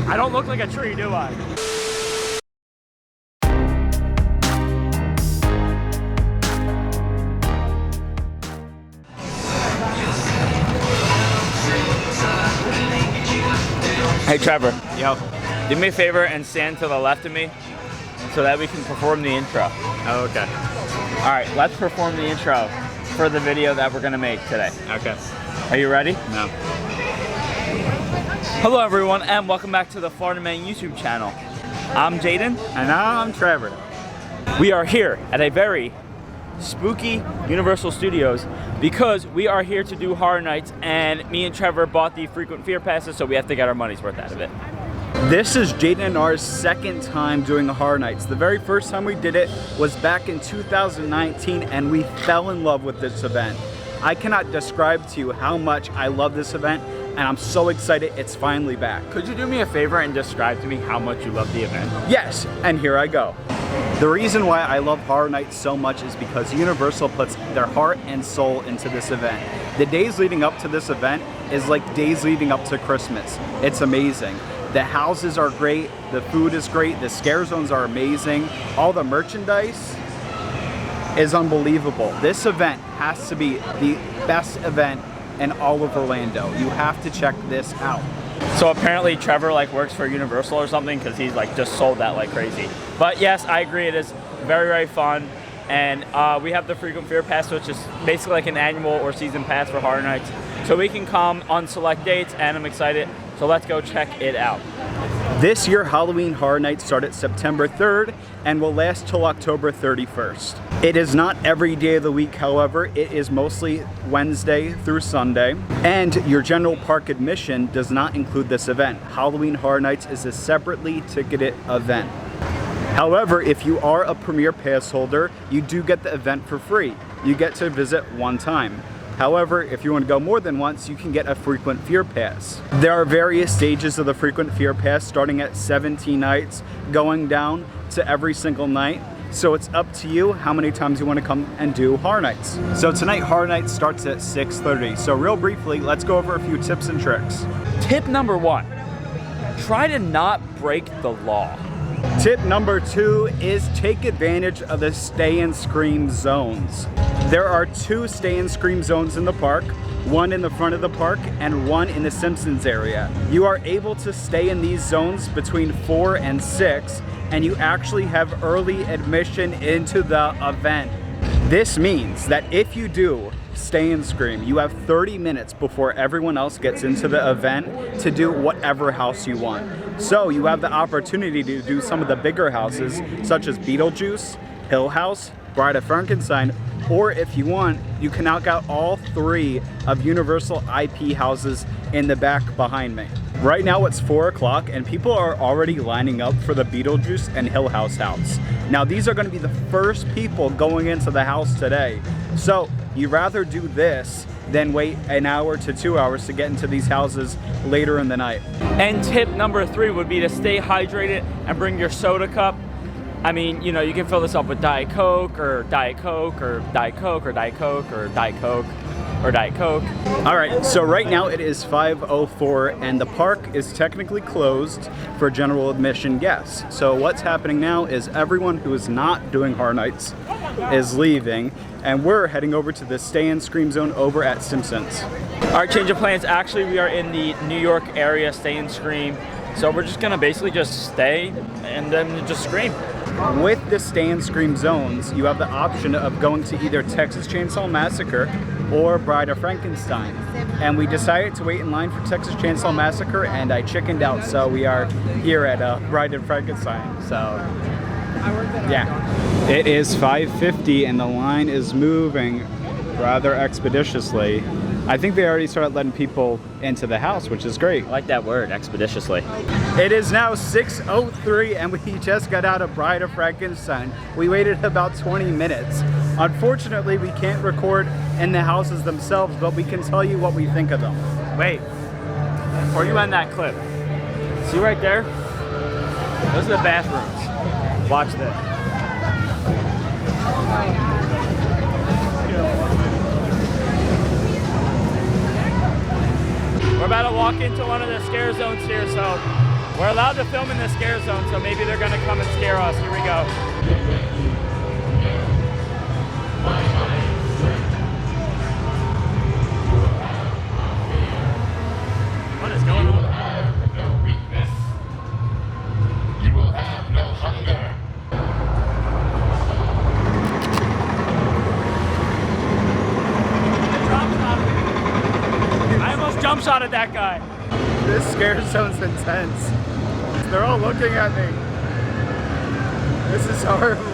I don't look like a tree, do I? Hey Trevor. Yo. Do me a favor and stand to the left of me so that we can perform the intro. Oh, okay. All right, let's perform the intro for the video that we're gonna make today. Okay. Are you ready? No. Hello everyone and welcome back to the Florida Man YouTube channel. I'm Jaden. And I'm Trevor. We are here at a very spooky Universal Studios because we are here to do Horror Nights, and me and Trevor bought the frequent fear passes, so we have to get our money's worth out of it. This is Jaden and R's second time doing Horror Nights. The very first time we did it was back in 2019 and we fell in love with this event. I cannot describe to you how much I love this event, and I'm so excited it's finally back. Could you do me a favor and describe to me how much you love the event? Yes, and here I go. The reason why I love Horror Nights so much is because Universal puts their heart and soul into this event. The days leading up to this event is like days leading up to Christmas. It's amazing. The houses are great, the food is great, the scare zones are amazing, all the merchandise is unbelievable. This event has to be the best event in all of Orlando. You have to check this out. So apparently Trevor works for Universal or something, because he's just sold that like crazy. But yes, I agree, it is very, very fun. And we have the frequent fear pass, which is basically like an annual or season pass for Horror Nights. So we can come on select dates, and I'm excited. So let's go check it out. This year, Halloween Horror Nights started September 3rd and will last till October 31st. It is not every day of the week, however. It is mostly Wednesday through Sunday. And your general park admission does not include this event. Halloween Horror Nights is a separately ticketed event. However, if you are a Premier Pass holder, you do get the event for free. You get to visit one time. However, if you want to go more than once, you can get a frequent fear pass. There are various stages of the frequent fear pass, starting at 17 nights, going down to every single night. So it's up to you how many times you want to come and do Horror Nights. So tonight, Horror Nights starts at 6:30. So real briefly, let's go over a few tips and tricks. Tip number 1, try to not break the law. Tip number 2 is take advantage of the stay and scream zones. There are 2 stay and scream zones in the park, one in the front of the park and one in the Simpsons area. You are able to stay in these zones between 4 and 6, and you actually have early admission into the event. This means that if you do stay and scream, you have 30 minutes before everyone else gets into the event to do whatever house you want. So you have the opportunity to do some of the bigger houses, such as Beetlejuice, Hill House, Bride of Frankenstein, or if you want, you can knock out all 3 of Universal IP houses in the back behind me. Right now it's 4 o'clock and people are already lining up for the Beetlejuice and Hill House house. Now these are going to be the first people going into the house today. So you'd rather do this than wait an hour to 2 hours to get into these houses later in the night. And tip number 3 would be to stay hydrated and bring your soda cup. I mean, you know, you can fill this up with Diet Coke or Diet Coke or Diet Coke or Diet Coke or Diet Coke or Diet Coke. All right, so right now it is 5:04 and the park is technically closed for general admission guests. So what's happening now is everyone who is not doing Horror Nights is leaving, and we're heading over to the stay and scream zone over at Simpsons. All right, change of plans. Actually, we are in the New York area, stay and scream. So we're just gonna basically just stay and then just scream. With the stay and scream zones, you have the option of going to either Texas Chainsaw Massacre or Bride of Frankenstein. And we decided to wait in line for Texas Chainsaw Massacre, and I chickened out, so we are here at Bride of Frankenstein. So, yeah. It is 5:50 and the line is moving rather expeditiously. I think they already started letting people into the house, which is great. I like that word, expeditiously. It is now 6:03 and we just got out of Bride of Frankenstein. We waited about 20 minutes. Unfortunately, we can't record in the houses themselves, but we can tell you what we think of them. Wait, before you end that clip, see right there? Those are the bathrooms. Watch this. We're about to walk into one of the scare zones here, so We're allowed to film in the scare zone, so maybe they're gonna come and scare us. Here we go. What is going on? No weakness. You will have no hunger. I almost jump shot at that guy. This scare zone's intense. They're all looking at me. This is horrible.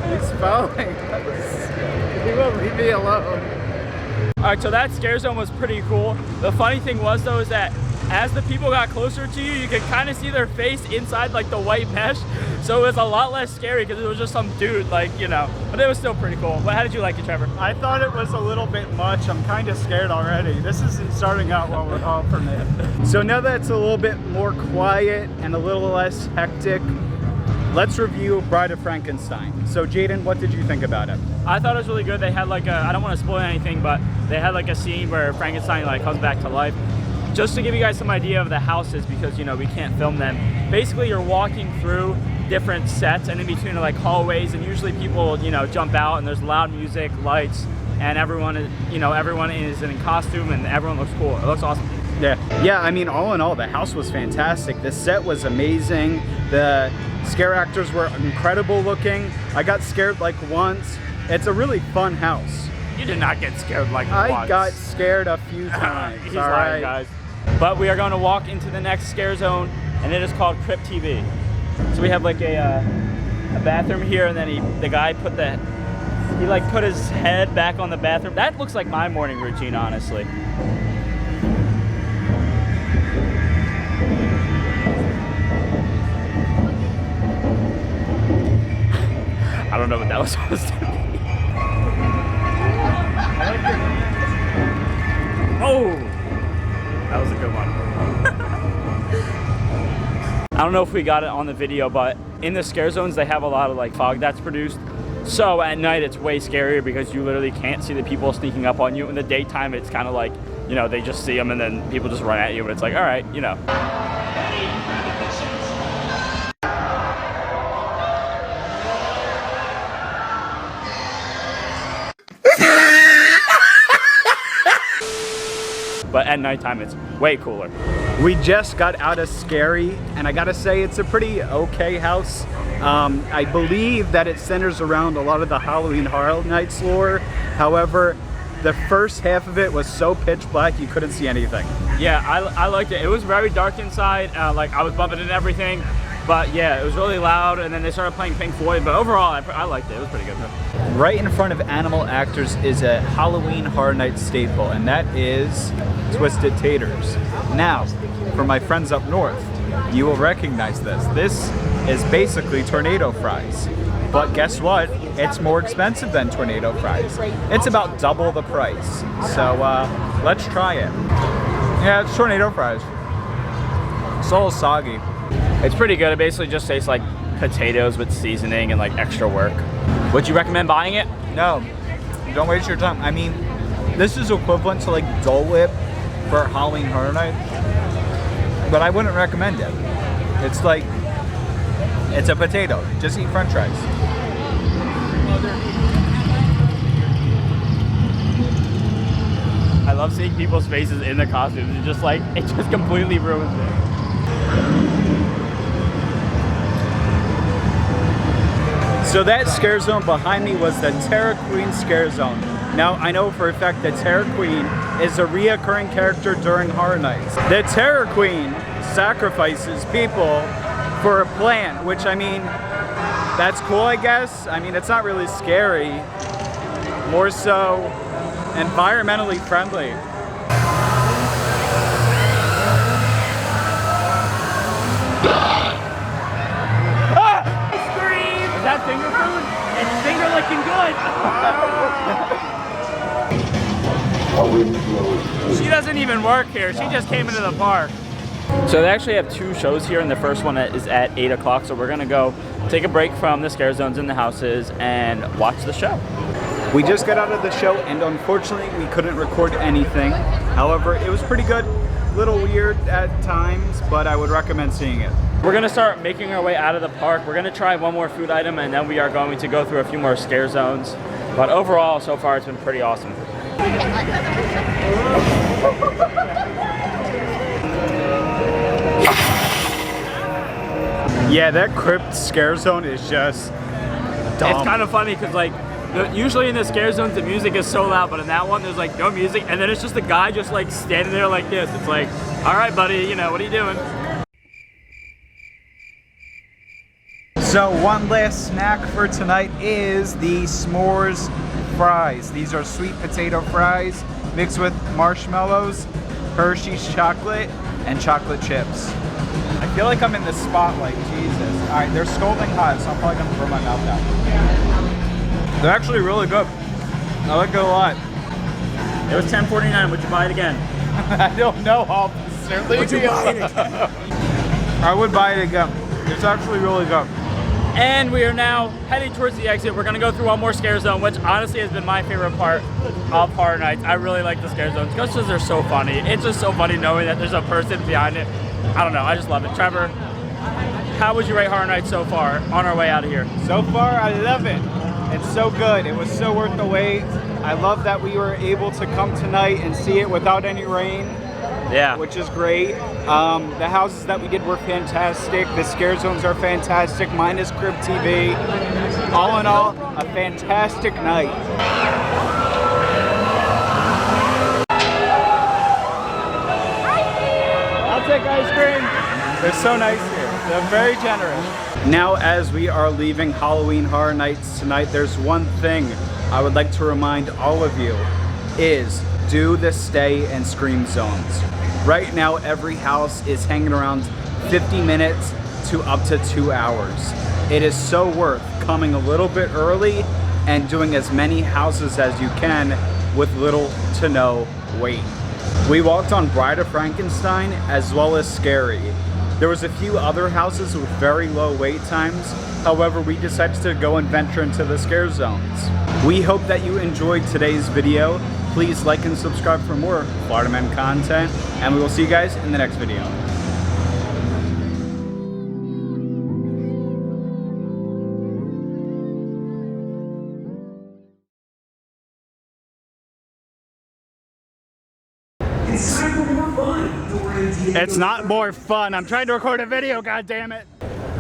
He's following us. He won't leave me alone. All right, so that scare zone was pretty cool. The funny thing was though is that as the people got closer to you, you could kind of see their face inside like the white mesh. So it was a lot less scary because it was just some dude, like, you know, but it was still pretty cool. But how did you like it, Trevor? I thought it was a little bit much. I'm kind of scared already. This isn't starting out well with all for me. So now that it's a little bit more quiet and a little less hectic, let's review Bride of Frankenstein. So Jaden, what did you think about it? I thought it was really good. They had like a, I don't want to spoil anything, but they had like a scene where Frankenstein like comes back to life. Just to give you guys some idea of the houses, because, you know, we can't film them. Basically, you're walking through different sets, and in between are like hallways, and usually people, you know, jump out, and there's loud music, lights, and everyone is, you know, everyone is in costume, and everyone looks cool. It looks awesome. Yeah, I mean, all in all, the house was fantastic. The set was amazing. The scare actors were incredible looking. I got scared like once. It's a really fun house. You did not get scared like I once. got scared a few times. He's all lying, right, guys. But we are going to walk into the next scare zone, and it is called Crypt TV. So we have like a bathroom here, and then the guy put put his head back on the bathroom. That looks like my morning routine, honestly. I don't know what that was supposed to be. Oh, that was a good one. I don't know if we got it on the video, but in the scare zones, they have a lot of like fog that's produced. So at night, it's way scarier because you literally can't see the people sneaking up on you. In the daytime, it's kind of like, you know, they just see them and then people just run at you. But it's like, all right, you know. But at nighttime, it's way cooler. We just got out of Scary, and I gotta say it's a pretty okay house. I believe that it centers around a lot of the Halloween Horror Nights lore. However, the first half of it was so pitch black you couldn't see anything. Yeah, I liked it. It was very dark inside. Like I was bumping into everything. But yeah, it was really loud, and then they started playing Pink Floyd. But overall, I liked it. It was pretty good. Right in front of Animal Actors is a Halloween Horror Nights staple, and that is Twisted Taters. Now, for my friends up north, you will recognize this. This is basically tornado fries. But guess what? It's more expensive than tornado fries. It's about double the price. So let's try it. Yeah, it's tornado fries. It's a little soggy. It's pretty good. It basically just tastes like potatoes with seasoning and like extra work. Would you recommend buying it? No, don't waste your time. I mean, this is equivalent to like Dole Whip for Halloween Horror Night, but I wouldn't recommend it. It's like, it's a potato. Just eat French fries. I love seeing people's faces in the costumes. It's just like, it just completely ruins it. So that scare zone behind me was the Terror Queen scare zone. Now, I know for a fact that Terror Queen is a reoccurring character during Horror Nights. The Terror Queen sacrifices people for a plant, which, I mean, that's cool, I guess. I mean, it's not really scary. More so environmentally friendly. That finger food? It's finger looking good. She doesn't even work here. She just came into the park. So they actually have two shows here, and the first one is at 8 o'clock. So we're gonna go take a break from the scare zones in the houses and watch the show. We just got out of the show, and unfortunately we couldn't record anything. However, it was pretty good. little weird at times, but I would recommend seeing it. We're gonna start making our way out of the park. We're gonna try one more food item and then we are going to go through a few more scare zones. But overall, so far it's been pretty awesome. Yeah, that crypt scare zone is just dumb. It's kind of funny because like, usually in the scare zones the music is so loud, but in that one there's like no music, and then it's just a guy just like standing there like this. It's like, all right, buddy, you know, what are you doing? So one last snack for tonight is the s'mores fries. These are sweet potato fries mixed with marshmallows, Hershey's chocolate, and chocolate chips. I feel like I'm in the spotlight, Jesus. All right, they're scalding hot, so I'm probably gonna burn my mouth out. They're actually really good. I like it a lot. It was $10.49. Would you buy it again? I don't know, officer. Would you buy it again? I would buy it again. It's actually really good. And we are now heading towards the exit. We're gonna go through one more scare zone, which honestly has been my favorite part of Horror Nights. I really like the scare zones because they're so funny. It's just so funny knowing that there's a person behind it. I don't know, I just love it. Trevor, how would you rate Horror Nights so far on our way out of here? So far, I love it. It's so good. It was so worth the wait. I love that we were able to come tonight and see it without any rain. Yeah. Which is great. The houses that we did were fantastic. The scare zones are fantastic, minus Crib TV. All in all, a fantastic night. I'll take ice cream. They're so nice here. They're very generous. Now, as we are leaving Halloween Horror Nights tonight, there's one thing I would like to remind all of you is do the stay and scream zones. Right now, every house is hanging around 50 minutes to up to 2 hours. It is so worth coming a little bit early and doing as many houses as you can with little to no wait. We walked on Bride of Frankenstein as well as Scary. There was a few other houses with very low wait times. However, we decided to go and venture into the scare zones. We hope that you enjoyed today's video. Please like and subscribe for more Florida Men content, and we will see you guys in the next video. It's not more fun. I'm trying to record a video, goddammit.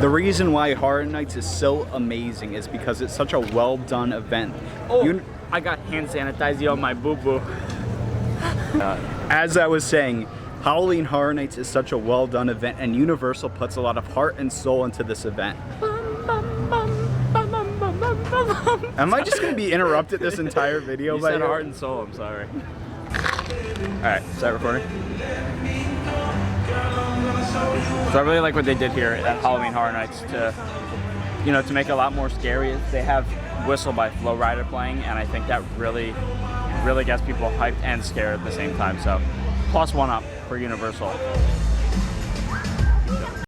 The reason why Horror Nights is so amazing is because it's such a well done event. Oh, I got hand sanitizer on my boo-boo. As I was saying, Halloween Horror Nights is such a well done event, and Universal puts a lot of heart and soul into this event. Am I just going to be interrupted this entire video? You said heart and soul, I'm sorry. Alright, is that recording? So I really like what they did here at Halloween Horror Nights to, you know, to make it a lot more scary. They have Whistle by Floirda playing, and I think that really gets people hyped and scared at the same time. So, +1 up for Universal.